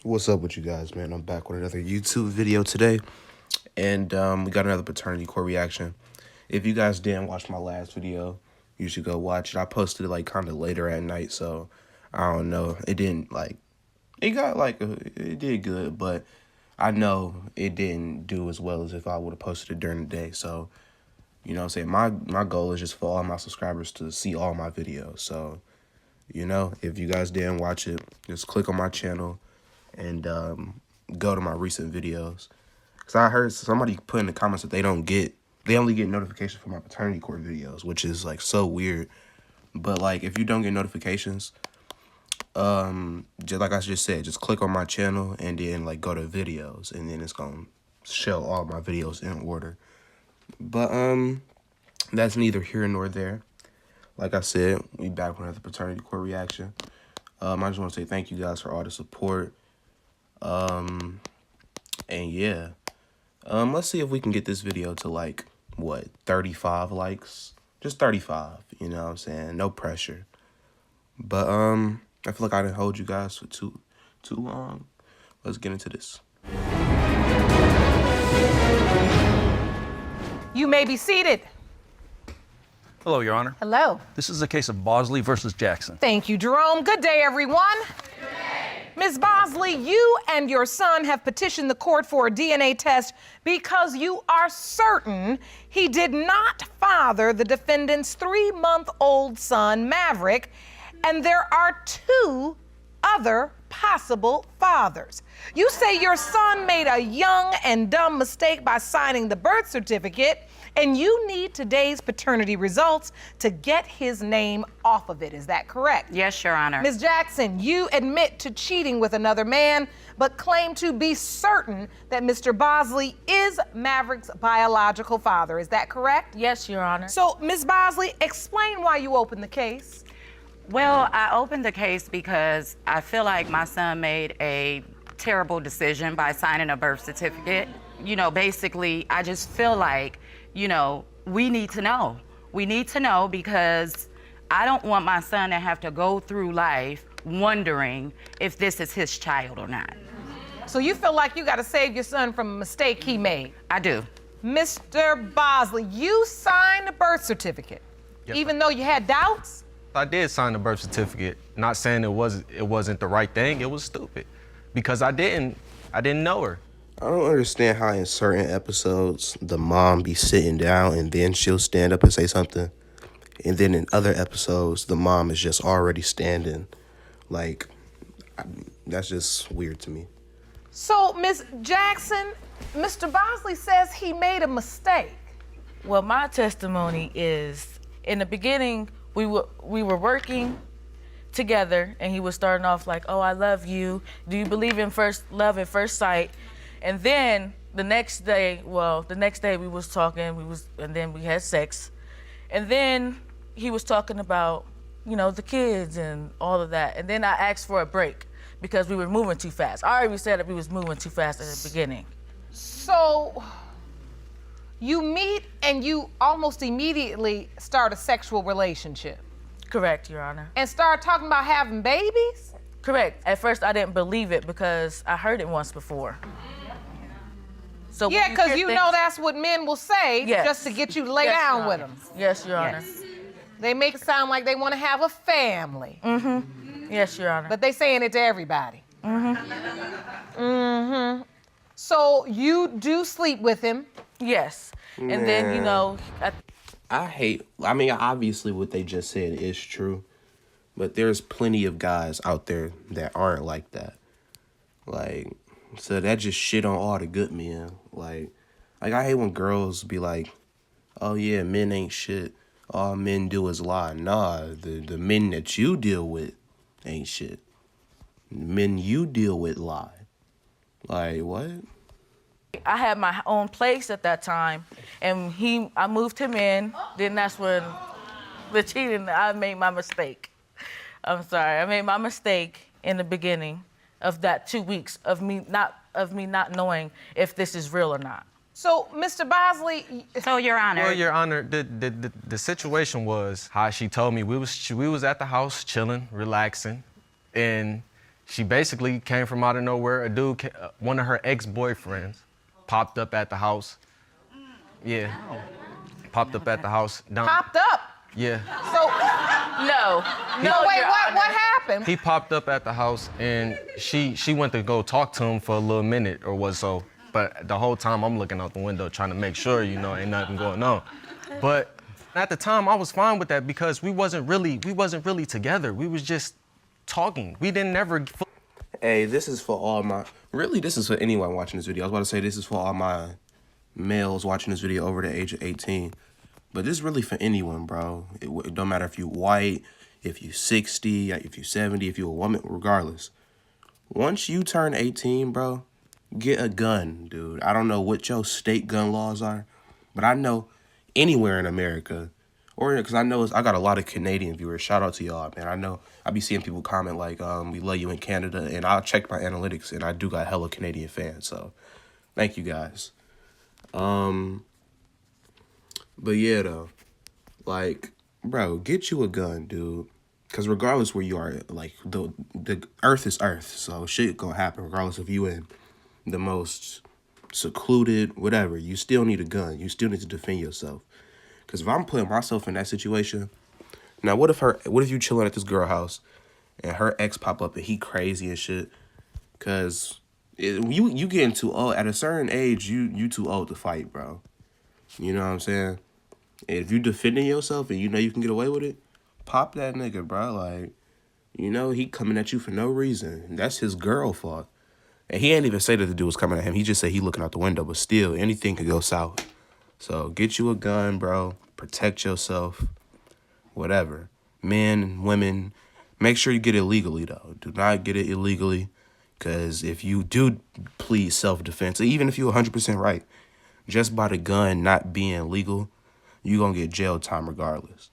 What's up with you guys, man? I'm back with another YouTube video today, and we got another paternity court reaction. If you guys didn't watch my last video, you should go watch it. I posted it like kind of later at night, so I don't know. It didn't it did good, but I know it didn't do as well as if I would have posted it during the day. So, you know what I'm saying? My goal is just for all my subscribers to see all my videos. So, you know, if you guys didn't watch it, just click on my channel and go to my recent videos. Because I heard somebody put in the comments that they only get notifications for my paternity court videos, which is like so weird. But like, if you don't get notifications, just like I just said, just click on my channel and then like go to videos, and then it's gonna show all my videos in order. But that's neither here nor there. Like I said, we back with another paternity court reaction. I just want to say thank you guys for all the support. And yeah, let's see if we can get this video to like, what, 35 likes? Just 35, you know what I'm saying? No pressure. But, I feel like I didn't hold you guys for too long. Let's get into this. You may be seated. Hello, Your Honor. Hello. This is a case of Bosley versus Jackson. Thank you, Jerome. Good day, everyone. Ms. Bosley, you and your son have petitioned the court for a DNA test because you are certain he did not father the defendant's 3-month-old son, Maverick, and there are 2 other possible fathers. You say your son made a young and dumb mistake by signing the birth certificate, and you need today's paternity results to get his name off of it. Is that correct? Yes, Your Honor. Ms. Jackson, you admit to cheating with another man, but claim to be certain that Mr. Bosley is Maverick's biological father. Is that correct? Yes, Your Honor. So, Ms. Bosley, explain why you opened the case. Well, I opened the case because I feel like my son made a terrible decision by signing a birth certificate. You know, basically, I just feel like, you know, we need to know. We need to know because I don't want my son to have to go through life wondering if this is his child or not. So you feel like you got to save your son from a mistake he made? I do. Mr. Bosley, you signed the birth certificate, Yes, even though you had doubts? I did sign the birth certificate. Not saying it wasn't the right thing. It was stupid because I didn't know her. I don't understand how in certain episodes the mom be sitting down and then she'll stand up and say something, and then in other episodes the mom is just already standing. Like, that's just weird to me. So, Ms. Jackson, Mr. Bosley says he made a mistake. Well, my testimony is, in the beginning, we were working together, and he was starting off like, "Oh, I love you. Do you believe in love at first sight?" And then the next day we was talking, and then we had sex, and then he was talking about, you know, the kids and all of that. And then I asked for a break because we were moving too fast. I already said that we was moving too fast at the beginning. So, you meet and you almost immediately start a sexual relationship Correct, Your Honor. and start talking about having babies? Correct. At first, I didn't believe it because I heard it once before. So when Yeah, because hear you things- know that's what men will say Yes. just to get you to lay Yes, Your down Honor. with them. Yes, Your Honor. Yes. They make it sound like they want to have a family, Yes, Your Honor. but they saying it to everybody. So you do sleep with him. Yes. And then, you know, I mean, obviously what they just said is true, but there's plenty of guys out there that aren't like that. Like, so that just shit on all the good men. Like I hate when girls be like, oh yeah, men ain't shit. All men do is lie. Nah, the men that you deal with ain't shit. The men you deal with lie. Like, what? I had my own place at that time, and I moved him in. Then that's when the cheating, I made my mistake. I'm sorry, I made my mistake in the beginning of that 2 weeks of me not knowing if this is real or not. So, Mr. Bosley, So, Your Honor. Well, Your Honor, the situation was how she told me we was at the house chilling, relaxing, and She basically came from out of nowhere. A dude, one of her ex-boyfriends, popped up at the house. Yeah, popped up at the house. Popped up? Yeah. So, No. wait, Your what Honor. happened? He popped up at the house and she went to go talk to him for a little minute or what so. But the whole time I'm looking out the window trying to make sure, you know, ain't nothing going on. But at the time I was fine with that because we wasn't really together. We was just talking. We didn't never. Hey, this is for all my, really this is for anyone watching this video. I was about to say this is for all my males watching this video over the age of 18. But this is really for anyone, bro. It don't matter if you white, if you 60, if you 70, if you a woman, regardless. Once you turn 18, bro, get a gun, dude. I don't know what your state gun laws are, but I know anywhere in America, or because I know I got a lot of Canadian viewers. Shout out to y'all, man. I know I be seeing people comment like, we love you in Canada, and I'll check my analytics, and I do got hella Canadian fans, so thank you guys. But yeah, though, like, bro, get you a gun, dude. Because regardless where you are, like, the earth is earth, so shit gonna happen regardless if you in the most secluded, whatever. You still need a gun. You still need to defend yourself. Because if I'm putting myself in that situation, now what if you chilling at this girl house and her ex pop up and he crazy and shit? Because you getting too old. At a certain age, you too old to fight, bro. You know what I'm saying? And if you defending yourself and you know you can get away with it, pop that nigga, bro. Like, you know, he coming at you for no reason. That's his girl fault. And he ain't even say that the dude was coming at him. He just said he looking out the window, but still, anything could go south. So get you a gun, bro. Protect yourself. Whatever. Men, women, make sure you get it legally, though. Do not get it illegally. Because if you do plead self-defense, even if you're 100% right, just by the gun not being legal, you're going to get jail time regardless.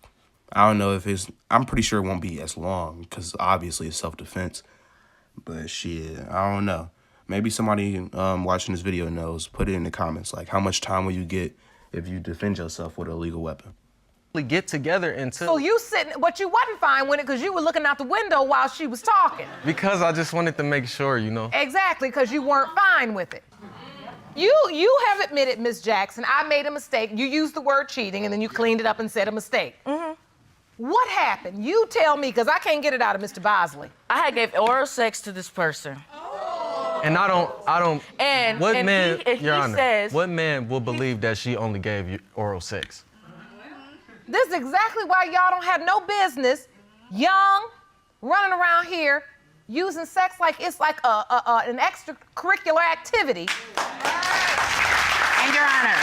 I don't know if I'm pretty sure it won't be as long because obviously it's self-defense. But shit, I don't know. Maybe somebody watching this video knows. Put it in the comments. Like, how much time will you get if you defend yourself with a legal weapon? Get together until. So you sitting, but you wasn't fine with it because you were looking out the window while she was talking. Because I just wanted to make sure, you know. Exactly, because you weren't fine with it. You have admitted, Ms. Jackson, I made a mistake. You used the word cheating, and then you cleaned it up and said a mistake. Mm-hmm. What happened? You tell me, because I can't get it out of Mr. Bosley. I had gave oral sex to this person. And I don't. And what and man, he, Your Honor, says, what man will believe that she only gave you oral sex? This is exactly why y'all don't have no business, young, running around here, using sex like it's like an extracurricular activity. And Your Honor,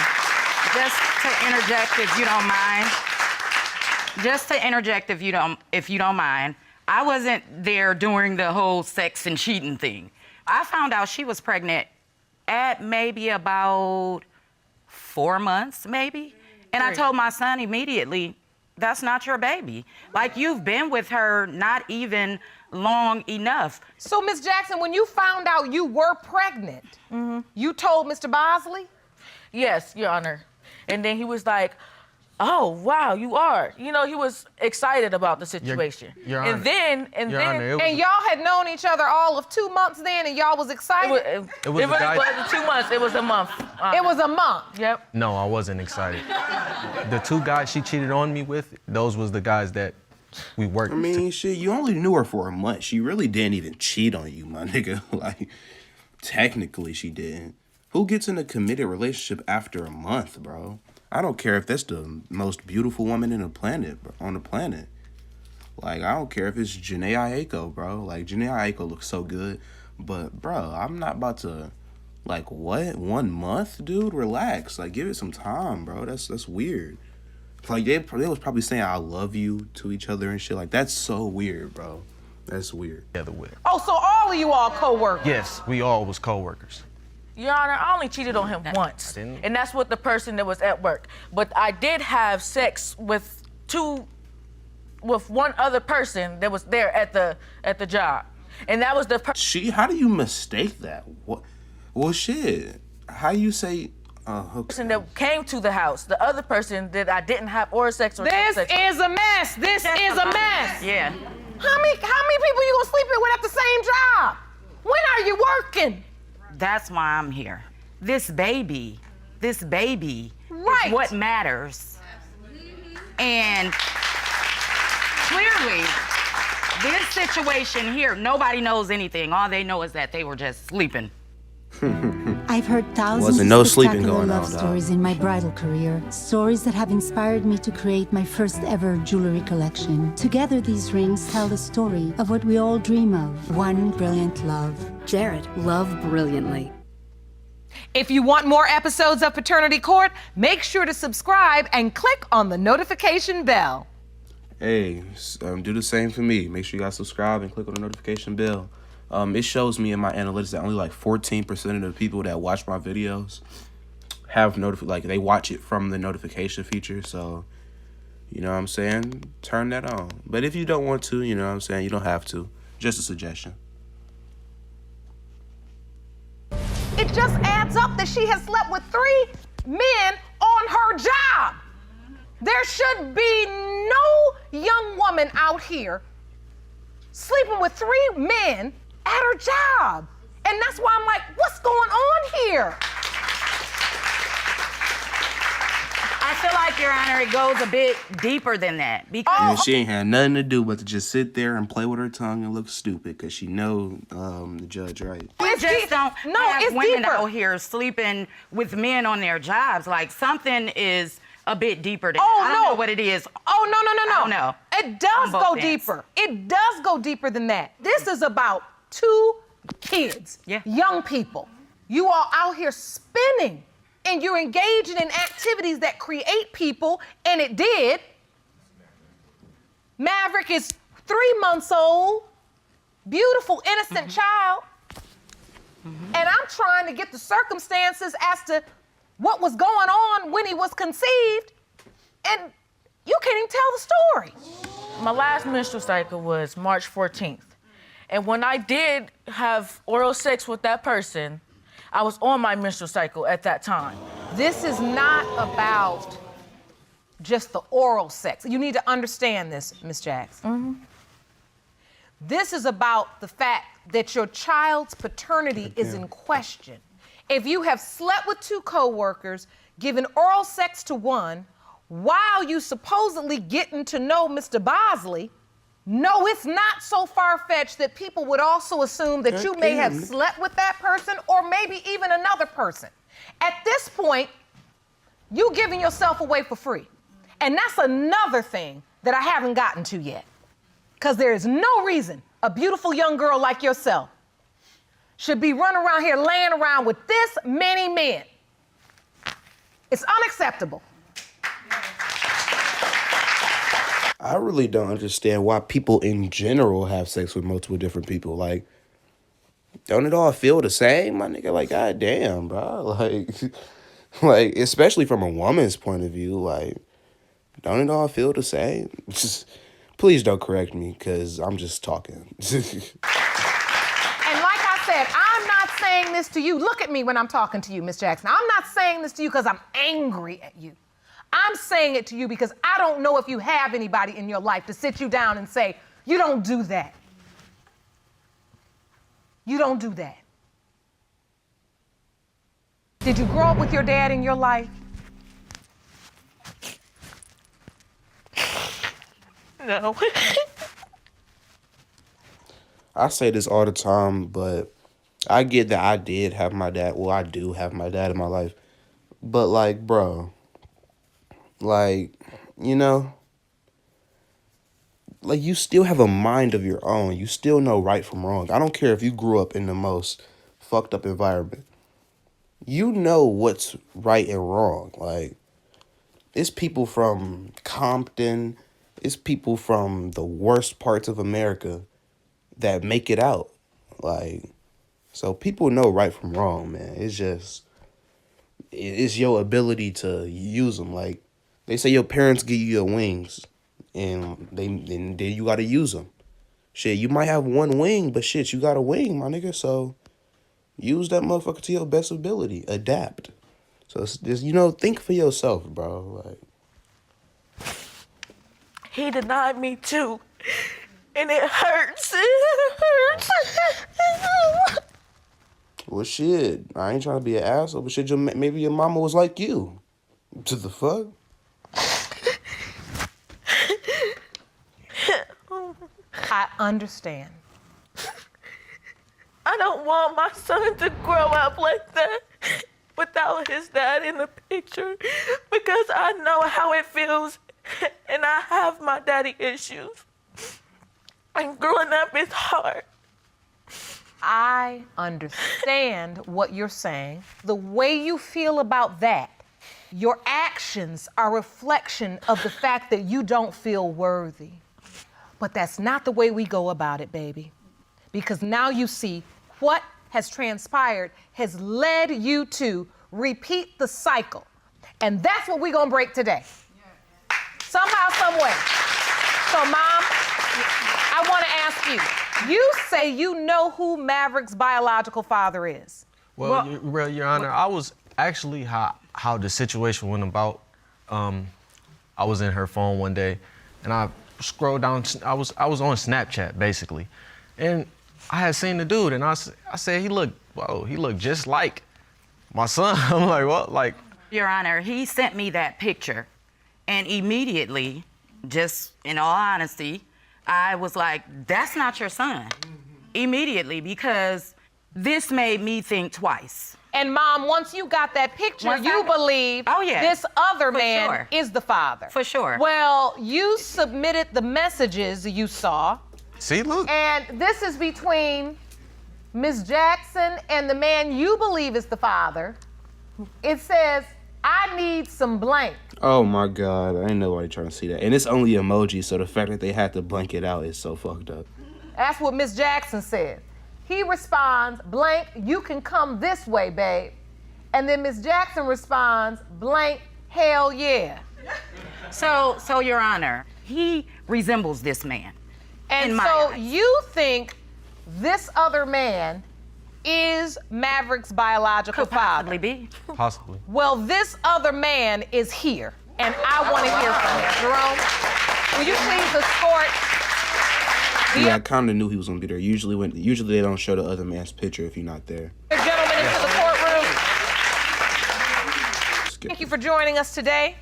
just to interject if you don't mind, if you don't mind, I wasn't there during the whole sex and cheating thing. I found out she was pregnant at maybe about 4 months, maybe. And I told my son immediately, that's not your baby. Like, you've been with her not even long enough. So, Ms. Jackson, when you found out you were pregnant, you told Mr. Bosley? Yes, Your Honor. And then he was like, oh, wow, you are. You know, he was excited about the situation. Your Honor. And y'all had known each other all of 2 months then, and y'all was excited? It really wasn't 2 months, it was a month. It was a month? Yep. No, I wasn't excited. The two guys she cheated on me with, those was the guys that we worked with. I mean, shit, you only knew her for a month. She really didn't even cheat on you, my nigga. Like, technically she didn't. Who gets in a committed relationship after a month, bro? I don't care if that's the most beautiful woman on the planet. Like, I don't care if it's Janae Aiko, bro. Like, Janae Aiko looks so good. But, bro, I'm not about to, like, what? 1 month, dude? Relax. Like, give it some time, bro. That's weird. Like, they was probably saying I love you to each other and shit. Like, that's so weird, bro. That's weird. Together with. Oh, so all of you all co-workers? Yes, we all was co-workers. Your Honor, I only cheated on him once. And that's with the person that was at work. But I did have sex with one other person that was there at the job. And that was the person. How do you mistake that? What? Well, shit. How you say? Person that came to the house. The other person that I didn't have oral sex or This sex. is a mess. This is a mess. Yeah. How many people you gonna sleep in with at the same job? When are you working? That's why I'm here. This baby Right. is what matters. And clearly, this situation here, nobody knows anything. All they know is that they were just sleeping. I've heard thousands Wasn't of no sleeping spectacular going love on, dog. stories in my bridal career. Stories that have inspired me to create my first ever jewelry collection. Together, these rings tell the story of what we all dream of. One brilliant love. Jared, love brilliantly. If you want more episodes of Paternity Court, make sure to subscribe and click on the notification bell. Hey, do the same for me. Make sure you guys subscribe and click on the notification bell. It shows me in my analytics that only like 14% of the people that watch my videos have they watch it from the notification feature. So, you know what I'm saying? Turn that on. But if you don't want to, you know what I'm saying? You don't have to. Just a suggestion. It just adds up that she has slept with 3 men on her job. There should be no young woman out here sleeping with 3 men at her job. And that's why I'm like, what's going on here? I feel like, Your Honor, it goes a bit deeper than that. Because And she ain't had nothing to do but to just sit there and play with her tongue and look stupid because she know the judge right. we It's just deep. don't No, have it's women deeper. out here sleeping with men on their jobs. Like, something is a bit deeper than Oh, I don't no. know what it is. Oh, no. I don't know. It does On go both ends. deeper. It does go deeper than that. This is about 2 kids, Yeah. young people. You are out here spinning and you're engaging in activities that create people, and it did. Maverick is 3 months old, beautiful, innocent child. And I'm trying to get the circumstances as to what was going on when he was conceived, and you can't even tell the story. My last menstrual cycle was March 14th. And when I did have oral sex with that person, I was on my menstrual cycle at that time. This is not about just the oral sex. You need to understand this, Ms. Jackson. This is about the fact that your child's paternity is in question. If you have slept with 2 coworkers, given oral sex to one, while you supposedly getting to know Mr. Bosley, no, it's not so far-fetched that people would also assume that you may have slept with that person or maybe even another person. At this point, you giving yourself away for free. And that's another thing that I haven't gotten to yet. Because there is no reason a beautiful young girl like yourself should be running around here laying around with this many men. It's unacceptable. I really don't understand why people in general have sex with multiple different people. Like, don't it all feel the same, my nigga? Like, goddamn, bro. Like, especially from a woman's point of view, like, don't it all feel the same? Just, please don't correct me, because I'm just talking. And like I said, I'm not saying this to you. Look at me when I'm talking to you, Miss Jackson. I'm not saying this to you because I'm angry at you. I'm saying it to you because I don't know if you have anybody in your life to sit you down and say, you don't do that. You don't do that. Did you grow up with your dad in your life? No. I say this all the time, but I get that I did have my dad. Well, I do have my dad in my life. But, like, bro, like, you know, like, you still have a mind of your own. You still know right from wrong. I don't care if you grew up in the most fucked up environment. You know what's right and wrong. Like, it's people from Compton. It's people from the worst parts of America that make it out. Like, so people know right from wrong, man. It's just, it's your ability to use them. Like, they say your parents give you your wings, and then you got to use them. Shit, you might have one wing, but shit, you got a wing, my nigga. So use that motherfucker to your best ability. Adapt. So it's just, you know, think for yourself, bro. Like, He denied me too. And it hurts. It hurts. Well, shit, I ain't trying to be an asshole, but shit, maybe your mama was like you. To the fuck? I understand. I don't want my son to grow up like that without his dad in the picture because I know how it feels and I have my daddy issues. And growing up is hard. I understand what you're saying. The way you feel about that, your actions are a reflection of the fact that you don't feel worthy. But that's not the way we go about it, baby. Because now you see what has transpired has led you to repeat the cycle. And that's what we're gonna break today. Somehow, some way. So, Mom, I wanna ask you, you say you know who Maverick's biological father is. Well, Your Honor, I was actually how the situation went about. I was in her phone one day, and I scrolled down. I was on Snapchat basically, and I had seen the dude, and I said he looked just like my son. I'm like, what? Like, Your Honor, he sent me that picture, and immediately, just in all honesty, I was like, that's not your son. Immediately, because this made me think twice. And Mom, once you got that picture, you believe this other man is the father. For sure. Well, you submitted the messages you saw. see, look. And this is between Ms. Jackson and the man you believe is the father. It says, I need some blank. Oh my God, ain't nobody trying to see that. And it's only emoji, so the fact that they had to blank it out is so fucked up. That's what Ms. Jackson said. He responds, blank, you can come this way, babe. And then Ms. Jackson responds, blank, hell yeah. So, Your Honor, he resembles this man. And in my so eyes. you think this other man is Maverick's biological Could father? possibly be. Possibly. Well, this other man is here, and I want to hear from him. Jerome, will you please escort? Yeah, I kind of knew he was gonna be there. Usually they don't show the other man's picture if you're not there. The gentleman into the courtroom. Thank you for joining us today.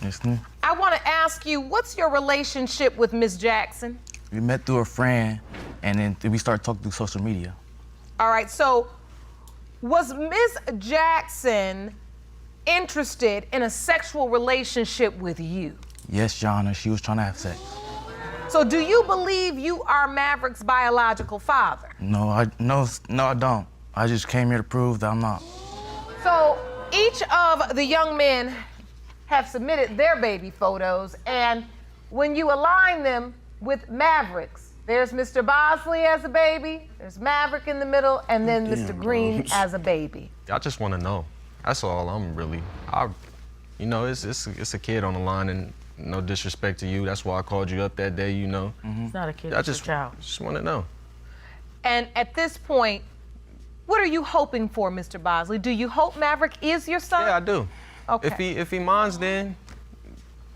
Yes, ma'am. I want to ask you, what's your relationship with Ms. Jackson? We met through a friend, and then we started talking through social media. All right, so was Ms. Jackson interested in a sexual relationship with you? Yes, Your Honor, she was trying to have sex. So do you believe you are Maverick's biological father? No, I don't. I just came here to prove that I'm not. So each of the young men have submitted their baby photos, and when you align them with Maverick's, there's Mr. Bosley as a baby, there's Maverick in the middle, and then Mr. Green as a baby. I just want to know. That's all I'm really. It's a kid on the line, and no disrespect to you. That's why I called you up that day. You know. It's not a kid, I it's a child. just want to know. And at this point, what are you hoping for, Mr. Bosley? Do you hope Maverick is your son? Yeah, I do. Okay. If he minds, then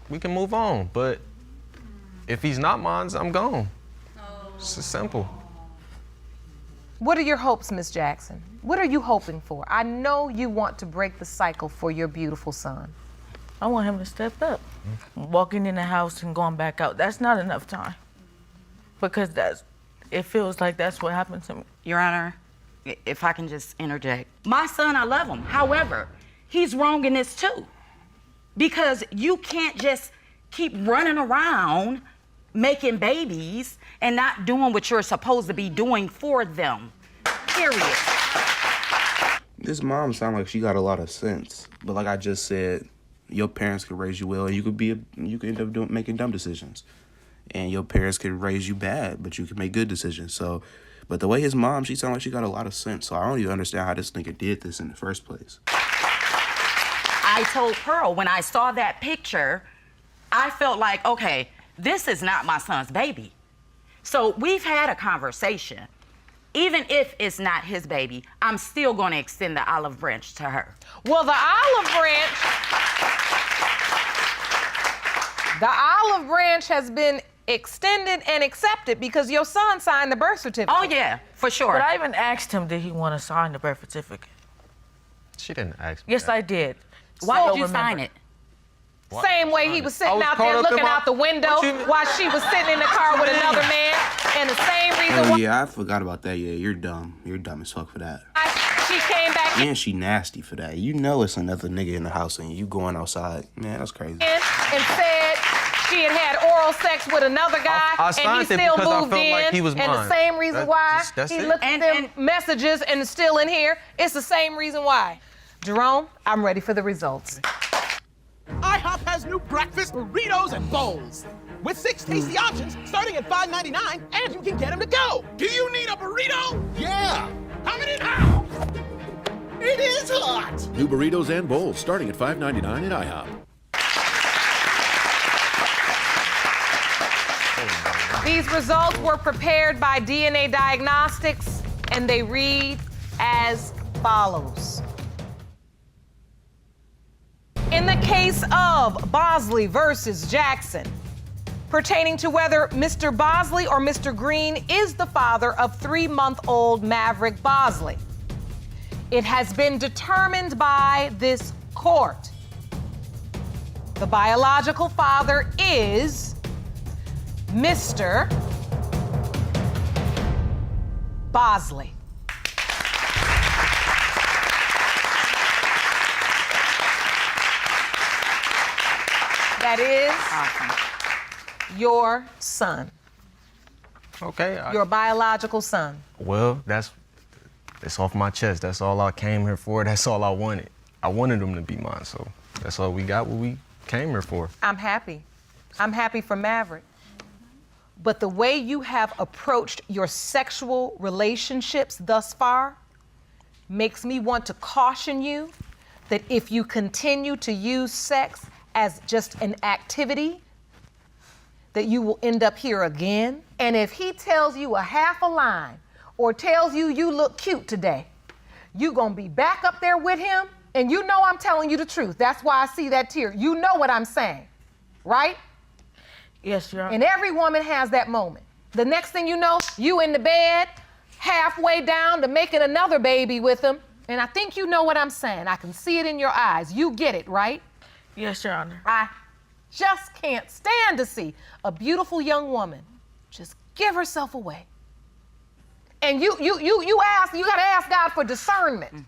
we can move on. But if he's not mine, I'm gone. It's just simple. What are your hopes, Miss Jackson? What are you hoping for? I know you want to break the cycle for your beautiful son. I want him to step up. Walking in the house and going back out, that's not enough time. Because it feels like that's what happened to me. Your Honor, if I can just interject. My son, I love him. However, he's wrong in this too. Because you can't just keep running around making babies and not doing what you're supposed to be doing for them. Period. This mom sounds like she got a lot of sense, but like I just said, your parents could raise you well, and you could end up making dumb decisions, and your parents could raise you bad, but you could make good decisions. So, but the way his mom, she sounds like she got a lot of sense. So I don't even understand how this nigga did this in the first place. I told Pearl when I saw that picture, I felt like, okay, this is not my son's baby. So we've had a conversation. Even if it's not his baby, I'm still going to extend the olive branch to her. Well, the olive branch has been extended and accepted because your son signed the birth certificate. Oh, yeah, for sure. But I even asked him, did he want to sign the birth certificate? She didn't ask me Yes, that. I did. Why Still did you sign remember. it? Same way he was I sitting was out caught there up in looking my- out the window What you mean? while she was sitting in the car with another man. And the same reason Oh why yeah, I forgot about that. Yeah, you're dumb. You're dumb as fuck for that. she came back in And she nasty for that. You know it's another nigga in the house and you going outside. Man, that's crazy. and said she had oral sex with another guy, I and he signed it still because I moved felt in. like he was and the mine. same reason why That's he it. looked at them messages and is still in here. It's the same reason why. Jerome, I'm ready for the results. IHOP has new breakfast burritos and bowls with 6 tasty options starting at $5.99, and you can get them to go. Do you need a burrito? Yeah. Coming in hot. It is hot. New burritos and bowls starting at $5.99 at IHOP. These results were prepared by DNA Diagnostics, and they read as follows. In the case of Bosley versus Jackson, pertaining to whether Mr. Bosley or Mr. Green is the father of 3-month-old Maverick Bosley, it has been determined by this court. The biological father is Mr. Bosley. That is your son, Okay. your biological son. Well, it's off my chest. That's all I came here for. That's all I wanted. I wanted him to be mine, so that's all we got. What we came here for. I'm happy. I'm happy for Maverick. But the way you have approached your sexual relationships thus far makes me want to caution you that if you continue to use sex as just an activity, that you will end up here again. And if he tells you a half a line or tells you you look cute today, you gonna be back up there with him, and you know I'm telling you the truth. That's why I see that tear. You know what I'm saying, right? Yes, Your Honor. And every woman has that moment. The next thing you know, you in the bed, halfway down to making another baby with him, and I think you know what I'm saying. I can see it in your eyes. You get it, right? Yes, Your Honor. I just can't stand to see a beautiful young woman just give herself away. And you gotta ask God for discernment.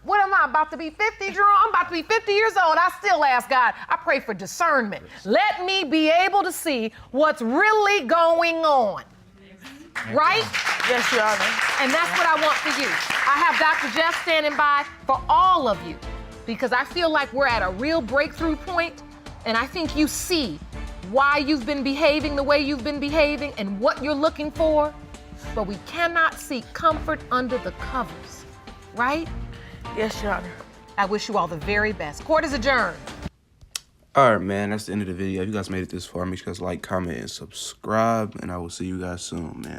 What am I, about to be 50, Jerome? I'm about to be 50 years old. I still ask God. I pray for discernment. Let me be able to see what's really going on. Right? Yes, Your Honor. And that's what I want for you. I have Dr. Jeff standing by for all of you because I feel like we're at a real breakthrough point, and I think you see why you've been behaving the way you've been behaving and what you're looking for, but we cannot seek comfort under the covers, right? Yes, Your Honor. I wish you all the very best. Court is adjourned. All right, man, that's the end of the video. If you guys made it this far, make sure you guys like, comment, and subscribe, and I will see you guys soon, man.